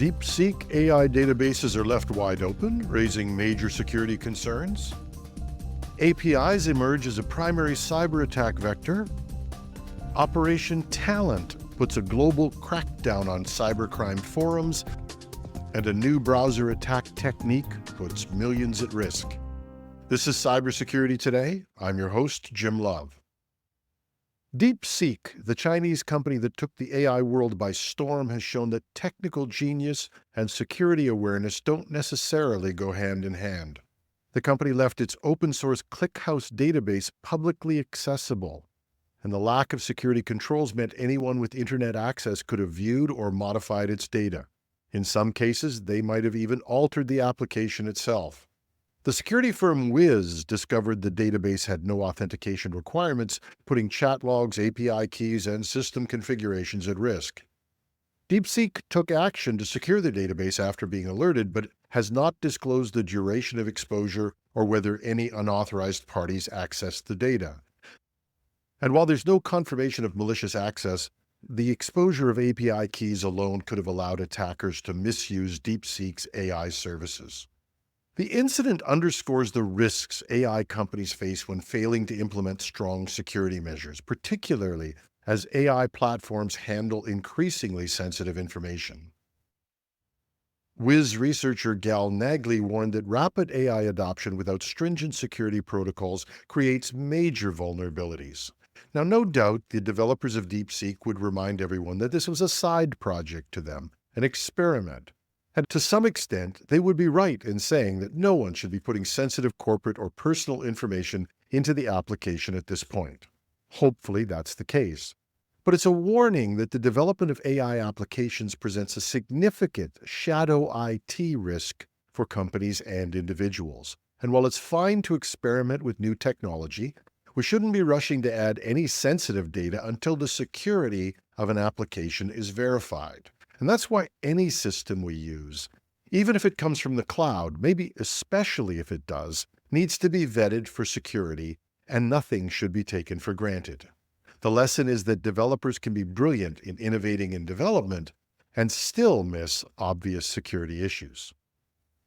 DeepSeek AI databases are left wide open, raising major security concerns. APIs emerge as a primary cyber attack vector. Operation Talent puts a global crackdown on cybercrime forums. And a new browser attack technique puts millions at risk. This is Cybersecurity Today. I'm your host, Jim Love. DeepSeek, the Chinese company that took the AI world by storm, has shown that technical genius and security awareness don't necessarily go hand in hand. The company left its open-source ClickHouse database publicly accessible, and the lack of security controls meant anyone with internet access could have viewed or modified its data. In some cases, they might have even altered the application itself. The security firm Wiz discovered the database had no authentication requirements, putting chat logs, API keys, and system configurations at risk. DeepSeek took action to secure the database after being alerted, but has not disclosed the duration of exposure or whether any unauthorized parties accessed the data. And while there's no confirmation of malicious access, the exposure of API keys alone could have allowed attackers to misuse DeepSeek's AI services. The incident underscores the risks AI companies face when failing to implement strong security measures, particularly as AI platforms handle increasingly sensitive information. Wiz researcher Gal Nagley warned that rapid AI adoption without stringent security protocols creates major vulnerabilities. Now, no doubt the developers of DeepSeek would remind everyone that this was a side project to them, an experiment. And to some extent, they would be right in saying that no one should be putting sensitive corporate or personal information into the application at this point. Hopefully, that's the case. But it's a warning that the development of AI applications presents a significant shadow IT risk for companies and individuals. And while it's fine to experiment with new technology, we shouldn't be rushing to add any sensitive data until the security of an application is verified. And that's why any system we use, even if it comes from the cloud, maybe especially if it does, needs to be vetted for security, and nothing should be taken for granted. The lesson is that developers can be brilliant in innovating in development and still miss obvious security issues.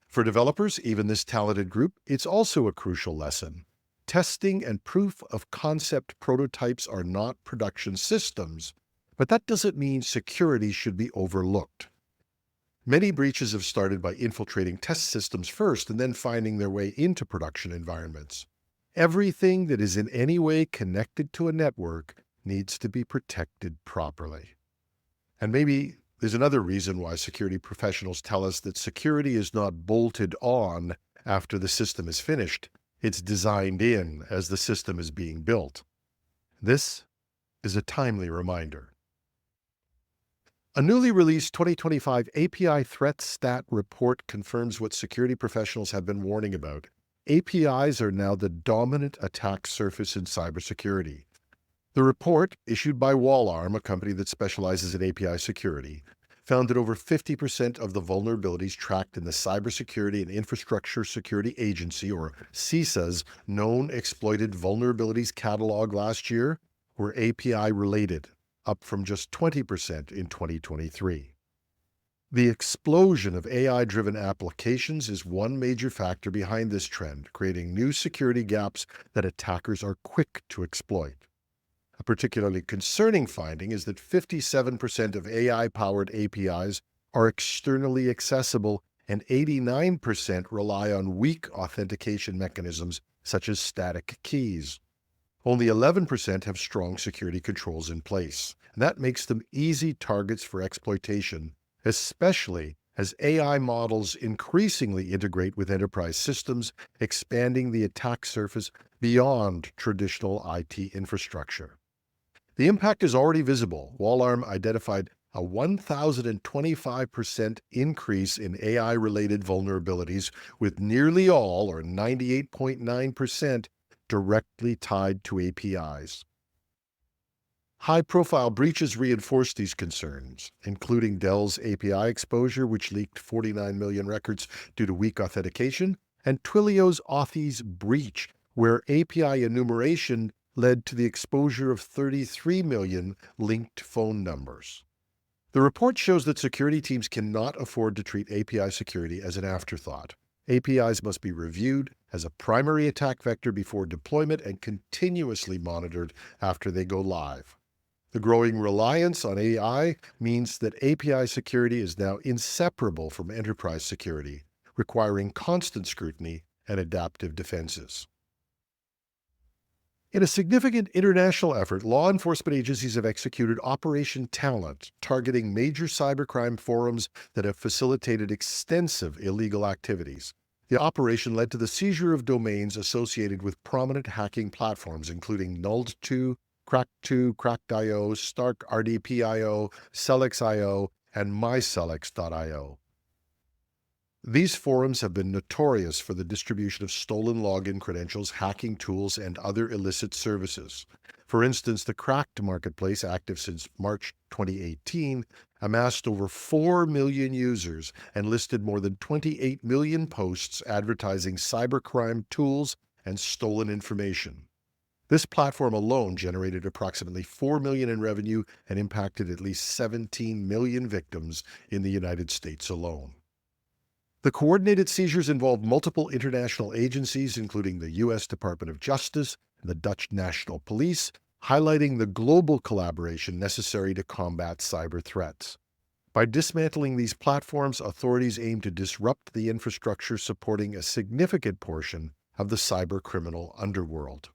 For developers, even this talented group, it's also a crucial lesson. Testing and proof of concept prototypes are not production systems, but that doesn't mean security should be overlooked. Many breaches have started by infiltrating test systems first and then finding their way into production environments. Everything that is in any way connected to a network needs to be protected properly. And maybe there's another reason why security professionals tell us that security is not bolted on after the system is finished. It's designed in as the system is being built. This is a timely reminder. A newly released 2025 API Threat Stat report confirms what security professionals have been warning about. APIs are now the dominant attack surface in cybersecurity. The report, issued by Wallarm, a company that specializes in API security, found that over 50% of the vulnerabilities tracked in the Cybersecurity and Infrastructure Security Agency, or CISA's, known exploited vulnerabilities catalog last year were API-related, up from just 20% in 2023. The explosion of AI-driven applications is one major factor behind this trend, creating new security gaps that attackers are quick to exploit. A particularly concerning finding is that 57% of AI-powered APIs are externally accessible and 89% rely on weak authentication mechanisms such as static keys. Only 11% have strong security controls in place, and that makes them easy targets for exploitation, especially as AI models increasingly integrate with enterprise systems, expanding the attack surface beyond traditional IT infrastructure. The impact is already visible. Wallarm identified a 1,025% increase in AI-related vulnerabilities, with nearly all, or 98.9%, directly tied to APIs. High-profile breaches reinforce these concerns, including Dell's API exposure, which leaked 49 million records due to weak authentication, and Twilio's Authy's breach, where API enumeration led to the exposure of 33 million linked phone numbers. The report shows that security teams cannot afford to treat API security as an afterthought. APIs must be reviewed as a primary attack vector before deployment and continuously monitored after they go live. The growing reliance on AI means that API security is now inseparable from enterprise security, requiring constant scrutiny and adaptive defenses. In a significant international effort, law enforcement agencies have executed Operation Talent, targeting major cybercrime forums that have facilitated extensive illegal activities. The operation led to the seizure of domains associated with prominent hacking platforms, including Nuld2, Crack2, Cracked.io, Stark RDP.io, Celex.io, and mycelex.io. These forums have been notorious for the distribution of stolen login credentials, hacking tools, and other illicit services. For instance, the Cracked marketplace, active since March 2018, amassed over 4 million users and listed more than 28 million posts advertising cybercrime tools and stolen information. This platform alone generated approximately $4 million in revenue and impacted at least 17 million victims in the United States alone. The coordinated seizures involved multiple international agencies, including the U.S. Department of Justice and the Dutch National Police, highlighting the global collaboration necessary to combat cyber threats. By dismantling these platforms, authorities aim to disrupt the infrastructure supporting a significant portion of the cyber criminal underworld.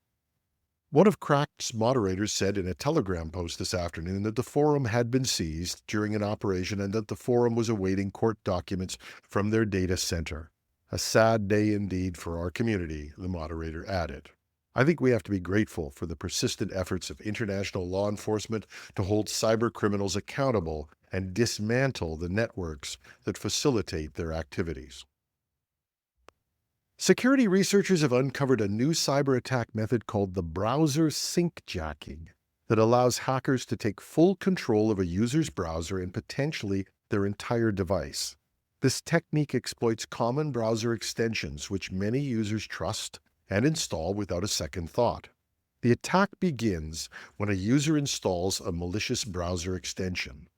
One of Cracked's moderators said in a Telegram post this afternoon that the forum had been seized during an operation and that the forum was awaiting court documents from their data center. A sad day indeed for our community, the moderator added. I think we have to be grateful for the persistent efforts of international law enforcement to hold cyber criminals accountable and dismantle the networks that facilitate their activities. Security researchers have uncovered a new cyber attack method called the browser sync jacking that allows hackers to take full control of a user's browser and potentially their entire device. This technique exploits common browser extensions which many users trust and install without a second thought. The attack begins when a user installs a malicious browser extension.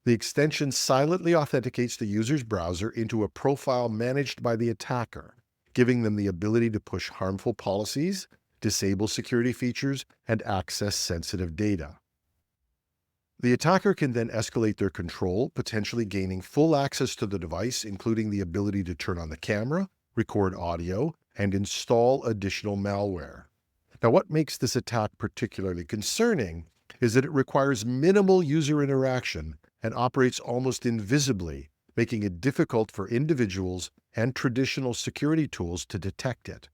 The extension silently authenticates the user's browser into a profile managed by the attacker, giving them the ability to push harmful policies, disable security features, and access sensitive data. The attacker can then escalate their control, potentially gaining full access to the device, including the ability to turn on the camera, record audio, and install additional malware. Now, what makes this attack particularly concerning is that it requires minimal user interaction and operates almost invisibly, making it difficult for individuals and traditional security tools to detect it.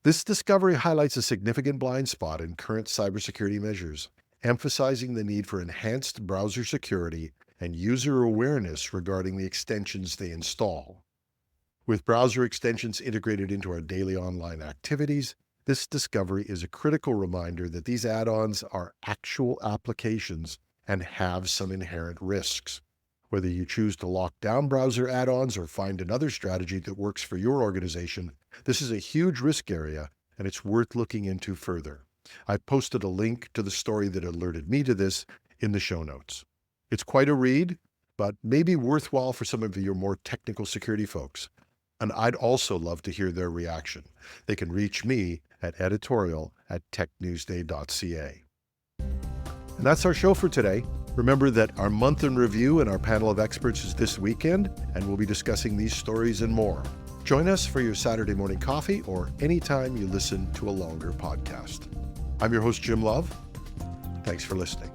This discovery highlights a significant blind spot in current cybersecurity measures, emphasizing the need for enhanced browser security and user awareness regarding the extensions they install. With browser extensions integrated into our daily online activities, this discovery is a critical reminder that these add-ons are actual applications and have some inherent risks. Whether you choose to lock down browser add-ons or find another strategy that works for your organization, this is a huge risk area and it's worth looking into further. I've posted a link to the story that alerted me to this in the show notes. It's quite a read, but maybe worthwhile for some of your more technical security folks. And I'd also love to hear their reaction. They can reach me at editorial@technewsday.ca. And that's our show for today. Remember that our month in review and our panel of experts is this weekend, and we'll be discussing these stories and more. Join us for your Saturday morning coffee or anytime you listen to a longer podcast. I'm your host, Jim Love. Thanks for listening.